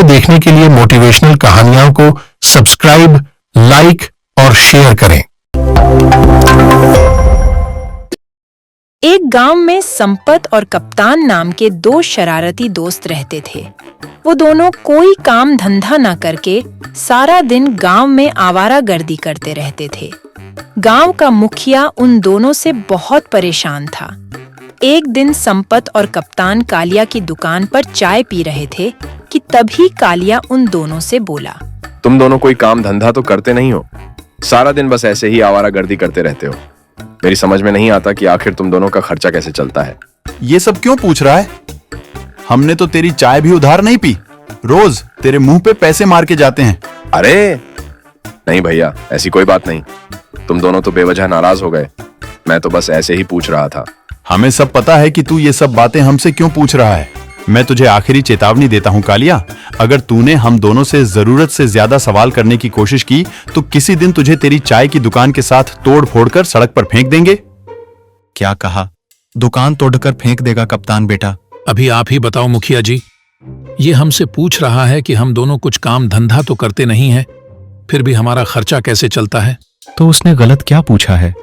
Video देखने के लिए मोटिवेशनल कहानियों को सब्सक्राइब, लाइक और शेयर करें। एक गांव में संपत और कप्तान नाम के दो शरारती दोस्त रहते थे। वो दोनों कोई काम धंधा न करके सारा दिन गांव में आवारागर्दी करते रहते थे। गांव का मुखिया उन दोनों से बहुत परेशान था। एक दिन संपत और कप्तान कालिया की दुकान पर चाय पी रहे थे कि तभी कालिया उन दोनों से बोला, तुम दोनों कोई काम धंधा तो करते नहीं हो, सारा दिन बस ऐसे ही आवारागर्दी करते रहते हो। मेरी समझ में नहीं आता कि आखिर तुम दोनों का खर्चा कैसे चलता है। ये सब क्यों पूछ रहा है? हमने तो तेरी चाय भी उधार नहीं पी, रोज तेरे मुंह पे पैसे मार के जाते हैं। अरे नहीं भैया, ऐसी कोई बात नहीं। तुम दोनों तो बेवजह नाराज हो गए, मैं तो बस ऐसे ही पूछ रहा था। हमें सब पता है कि तू ये सब बातें हमसे क्यों पूछ रहा है। मैं तुझे आखिरी चेतावनी देता हूँ कालिया, अगर तूने हम दोनों से जरूरत से ज्यादा सवाल करने की कोशिश की तो किसी दिन तुझे तेरी चाय की दुकान के साथ तोड़ फोड़ कर सड़क पर फेंक देंगे। क्या कहा? दुकान तोड़कर फेंक देगा कप्तान बेटा? अभी आप ही बताओ मुखिया जी, ये हमसे पूछ रहा है कि हम दोनों कुछ काम धंधा तो करते नहीं हैं, फिर भी हमारा खर्चा कैसे चलता है। तो उसने गलत क्या पूछा है?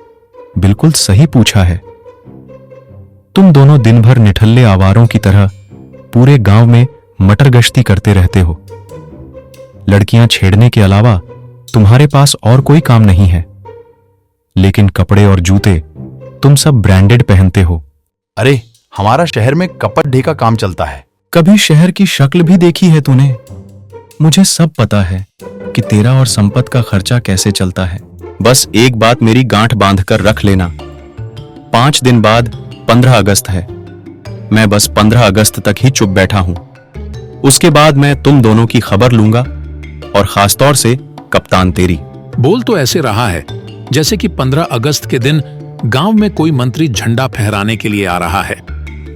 बिल्कुल सही पूछा है। तुम दोनों दिन भर निठल्ले आवारों की तरह पूरे गांव में मटर गश्ती करते रहते हो। लड़कियां छेड़ने के अलावा तुम्हारे पास और कोई काम नहीं है, लेकिन कपड़े और जूते तुम सब ब्रांडेड पहनते हो। अरे हमारा शहर में कपट ढे का काम चलता है। कभी शहर की शक्ल भी देखी है तूने? मुझे सब पता है कि तेरा और संपत का खर्चा कैसे चलता है। बस एक बात मेरी गांठ बांध कर रख लेना, 5 दिन बाद 15 अगस्त है। मैं बस 15 अगस्त तक ही चुप बैठा हूं। उसके बाद मैं तुम दोनों की खबर लूंगा, और खासतौर से कप्तान तेरी। बोल तो ऐसे रहा है जैसे कि 15 अगस्त के दिन गांव में कोई मंत्री झंडा फहराने के लिए आ रहा है।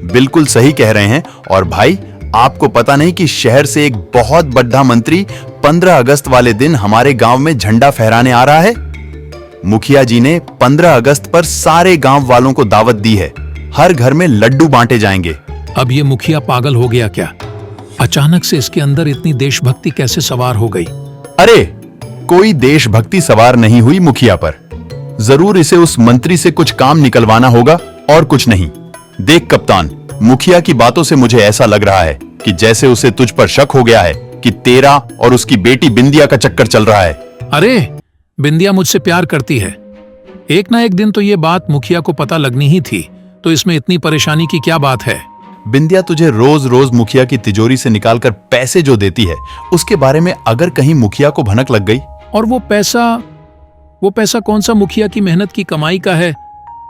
बिल्कुल सही कह रहे हैं। और भाई, आपको पता नहीं कि शहर से एक बहुत बड़ा मंत्री 15 अगस्त वाले दिन हमारे गांव में झंडा फहराने आ रहा है। मुखिया जी ने 15 अगस्त पर सारे गांव वालों को दावत दी है। हर घर में लड्डू बांटे जाएंगे। अब ये मुखिया पागल हो गया क्या? अचानक से इसके अंदर इतनी देशभक्ति कैसे सवार हो गई? अरे कोई देशभक्ति सवार नहीं हुई मुखिया पर। जरूर इसे उस मंत्री से कुछ काम निकलवाना होगा और कुछ नहीं। देख कप्तान, मुखिया की बातों से मुझे ऐसा लग रहा है कि जैसे उसे तुझ पर शक हो गया है कि तेरा और उसकी बेटी बिंदिया का चक्कर चल रहा है। अरे बिंदिया मुझसे प्यार करती है। एक ना एक दिन तो ये बात मुखिया को पता लगनी ही थी, तो इसमें इतनी परेशानी की क्या बात है? बिंदिया तुझे रोज रोज मुखिया की तिजोरी से निकालकर पैसे जो देती है, उसके बारे में अगर कहीं मुखिया को भनक लग गई। और वो पैसा कौन सा मुखिया की मेहनत की कमाई का है?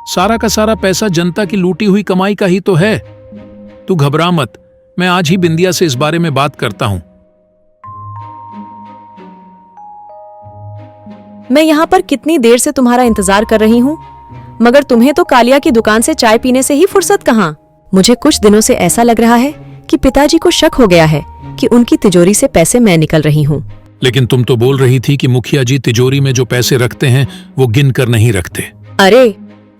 सारा का सारा पैसा जनता की लूटी हुई कमाई का ही तो है। तू घबरा मत, मैं आज ही बिंदिया से इस बारे में बात करता हूं। मैं यहाँ पर कितनी देर से तुम्हारा इंतजार कर रही हूँ, मगर तुम्हें तो कालिया की दुकान से चाय पीने से ही फुर्सत कहाँ। मुझे कुछ दिनों से ऐसा लग रहा है कि पिताजी को शक हो गया है कि उनकी तिजोरी से पैसे मैं निकल रही हूँ। लेकिन तुम तो बोल रही थी कि मुखिया जी तिजोरी में जो पैसे रखते हैं वो गिन कर नहीं रखते। अरे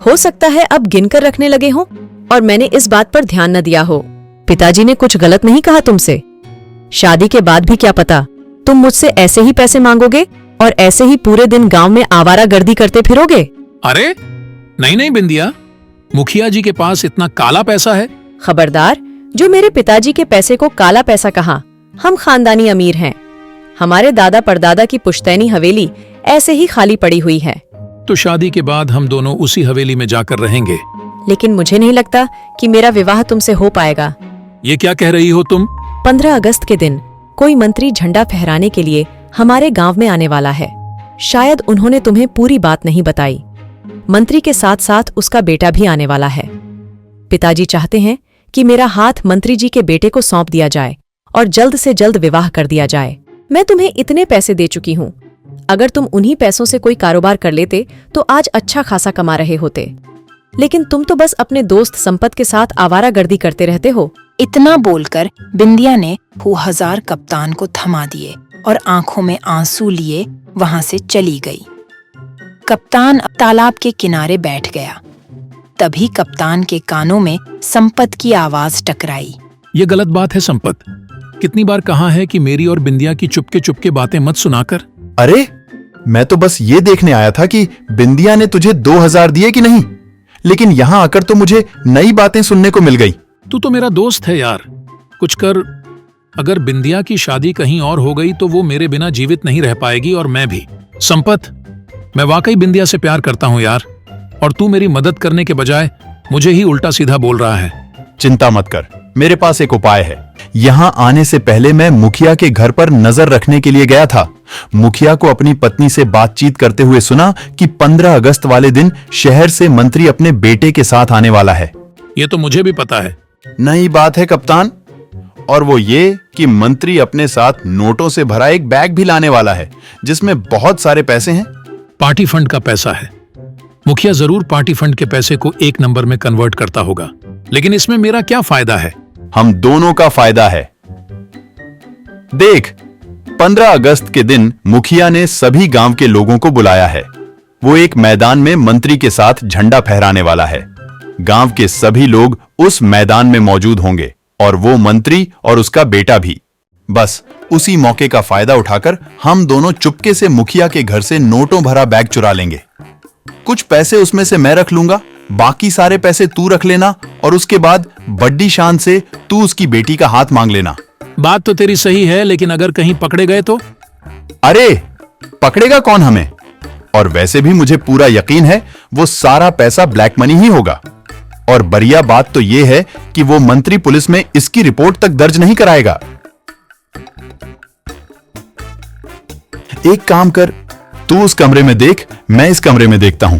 हो सकता है अब गिनकर रखने लगे हो और मैंने इस बात पर ध्यान न दिया हो। पिताजी ने कुछ गलत नहीं कहा तुमसे। शादी के बाद भी क्या पता तुम मुझसे ऐसे ही पैसे मांगोगे और ऐसे ही पूरे दिन गांव में आवारागर्दी करते फिरोगे। अरे नहीं बिंदिया, मुखिया जी के पास इतना काला पैसा है? खबरदार, जो मेरे पिताजी के पैसे को काला पैसा कहा। हम खानदानी अमीर हैं। हमारे दादा परदादा की पुश्तैनी हवेली ऐसे ही खाली पड़ी हुई है। तो शादी के बाद हम दोनों उसी हवेली में जाकर रहेंगे। लेकिन मुझे नहीं लगता कि मेरा विवाह तुमसे हो पाएगा। ये क्या कह रही हो तुम? 15 अगस्त के दिन कोई मंत्री झंडा फहराने के लिए हमारे गांव में आने वाला है। शायद उन्होंने तुम्हें पूरी बात नहीं बताई। मंत्री के साथ साथ उसका बेटा भी आने वाला है। पिताजी चाहते हैं कि मेरा हाथ मंत्री जी के बेटे को सौंप दिया जाए और जल्द से जल्द विवाह कर दिया जाए। मैं तुम्हें इतने पैसे दे चुकी हूँ। अगर तुम उन्हीं पैसों से कोई कारोबार कर लेते तो आज अच्छा खासा कमा रहे होते। लेकिन तुम तो बस अपने दोस्त संपत के साथ आवारागर्दी करते रहते हो। इतना बोलकर बिंदिया ने 1000 कप्तान को थमा दिए और आंखों में आंसू लिए वहां से चली गई। कप्तान तालाब के किनारे बैठ गया। तभी कप्तान के कानों में संपत की आवाज टकराई। ये गलत बात है संपत, कितनी बार कहा है कि मेरी और बिंदिया की चुपके चुपके बातें मत सुनाकर। अरे मैं तो बस ये देखने आया था कि बिंदिया ने तुझे 2000 दिए कि नहीं, लेकिन यहां आकर तो मुझे नई बातें सुनने को मिल गई। तू तो मेरा दोस्त है यार, कुछ कर। अगर बिंदिया की शादी कहीं और हो गई तो वो मेरे बिना जीवित नहीं रह पाएगी, और मैं भी। संपत, मैं वाकई बिंदिया से प्यार करता हूं यार, और तू मेरी मदद करने के बजाय मुझे ही उल्टा सीधा बोल रहा है। चिंता मत कर, मेरे पास एक उपाय है। यहां आने से पहले मैं मुखिया के घर पर नजर रखने के लिए गया था। मुखिया को अपनी पत्नी से बातचीत करते हुए सुना कि 15 अगस्त वाले दिन शहर से मंत्री अपने बेटे के साथ आने वाला है। ये तो मुझे भी पता है। नई बात है कप्तान, और वो ये कि मंत्री अपने साथ नोटों से भरा एक बैग भी लाने वाला है, जिसमें बहुत सारे पैसे हैं। पार्टी फंड का पैसा है। मुखिया जरूर पार्टी फंड के पैसे को 1 नंबर में कन्वर्ट करता होगा, लेकिन इसमें मेरा क्या फायदा है? हम दोनों का फायदा है। देख, 15 अगस्त के दिन मुखिया ने सभी गांव के लोगों को बुलाया है। वो एक मैदान में मंत्री के साथ झंडा फहराने वाला है। गांव के सभी लोग उस मैदान में मौजूद होंगे, और वो मंत्री और उसका बेटा भी। बस उसी मौके का फायदा उठाकर हम दोनों चुपके से मुखिया के घर से नोटों भरा बैग चुरा लेंगे। कुछ पैसे उसमें से मैं रख लूंगा, बाकी सारे पैसे तू रख लेना, और उसके बाद बड्डी शान से तू उसकी बेटी का हाथ मांग लेना। बात तो तेरी सही है, लेकिन अगर कहीं पकड़े गए तो? अरे पकड़ेगा कौन हमें? और वैसे भी मुझे पूरा यकीन है वो सारा पैसा ब्लैक मनी ही होगा। और बढ़िया बात तो यह है कि वो मंत्री पुलिस में इसकी रिपोर्ट तक दर्ज नहीं कराएगा। एक काम कर, तू उस कमरे में देख, मैं इस कमरे में देखता हूं।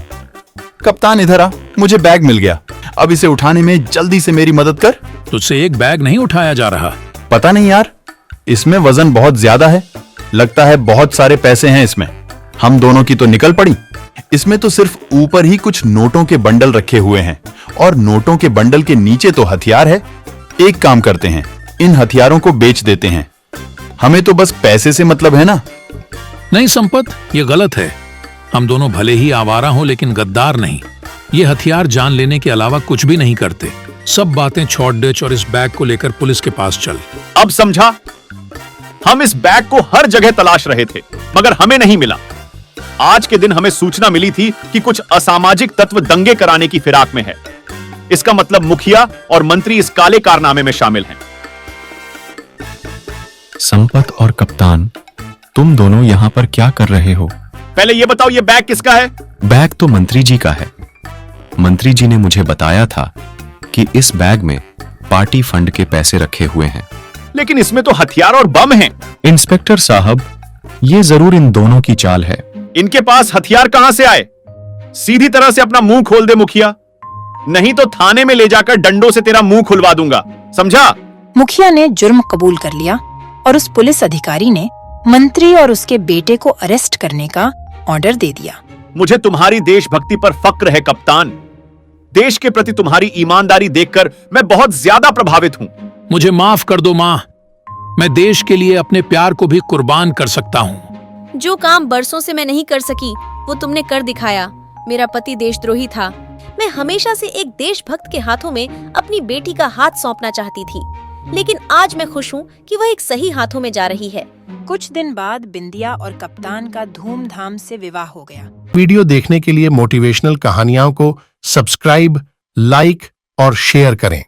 कप्तान इधर आ, मुझे बैग मिल गया। अब इसे उठाने में जल्दी से मेरी मदद कर। तुझसे एक बैग नहीं उठाया जा रहा। पता नहीं यार, इसमें वजन बहुत ज्यादा है। लगता है बहुत सारे पैसे हैं इसमें। हम दोनों की तो निकल पड़ी। इसमें तो सिर्फ ऊपर ही कुछ नोटों के बंडल रखे हुए हैं, और नोटों के बंडल के नीचे तो हथियार है। एक काम करते हैं, इन हथियारों को बेच देते हैं। हमें तो बस पैसे से मतलब है ना। नहीं संपत, ये गलत है। हम दोनों भले ही आवारा हों, लेकिन गद्दार नहीं। ये हथियार जान लेने के अलावा कुछ भी नहीं करते। सब बातें छोड़ दे और इस बैग को लेकर पुलिस के पास चल। अब समझा? हम इस बैग को हर जगह तलाश रहे थे, मगर हमें नहीं मिला। आज के दिन हमें सूचना मिली थी कि कुछ असामाजिक तत्व दंगे कराने की फिराक में है। इसका मतलब मुखिया और मंत्री इस काले कारनामे में शामिल हैं। संपत और कप्तान, तुम दोनों यहां पर क्या कर रहे हो? पहले ये बताओ, ये बैग किसका है? बैग तो मंत्री जी का है। मंत्री जी ने मुझे बताया था कि इस बैग में पार्टी फंड के पैसे रखे हुए हैं। लेकिन इसमें तो हथियार और बम हैं। इंस्पेक्टर साहब, ये जरूर इन दोनों की चाल है। इनके पास हथियार कहां से आए? सीधी तरह से अपना मुंह खोल दे मुखिया, नहीं तो थाने में ले जाकर डंडों से तेरा मुंह खुलवा दूंगा, समझा? मुखिया ने जुर्म कबूल कर लिया, और उस पुलिस अधिकारी ने मंत्री और उसके बेटे को अरेस्ट करने का ऑर्डर दे दिया। मुझे तुम्हारी देशभक्ति पर फक्र है कप्तान। देश के प्रति तुम्हारी ईमानदारी देखकर मैं बहुत ज्यादा प्रभावित हूं। मुझे माफ कर दो माँ, मैं देश के लिए अपने प्यार को भी कुर्बान कर सकता हूँ। जो काम बरसों से मैं नहीं कर सकी, वो तुमने कर दिखाया। मेरा पति देशद्रोही था। मैं हमेशा से एक देशभक्त के हाथों में अपनी बेटी का हाथ सौंपना चाहती थी, लेकिन आज मैं खुश हूँ कि वह एक सही हाथों में जा रही है। कुछ दिन बाद बिंदिया और कप्तान का धूमधाम से विवाह हो गया। वीडियो देखने के लिए मोटिवेशनल कहानियों को सब्सक्राइब, लाइक और शेयर करें।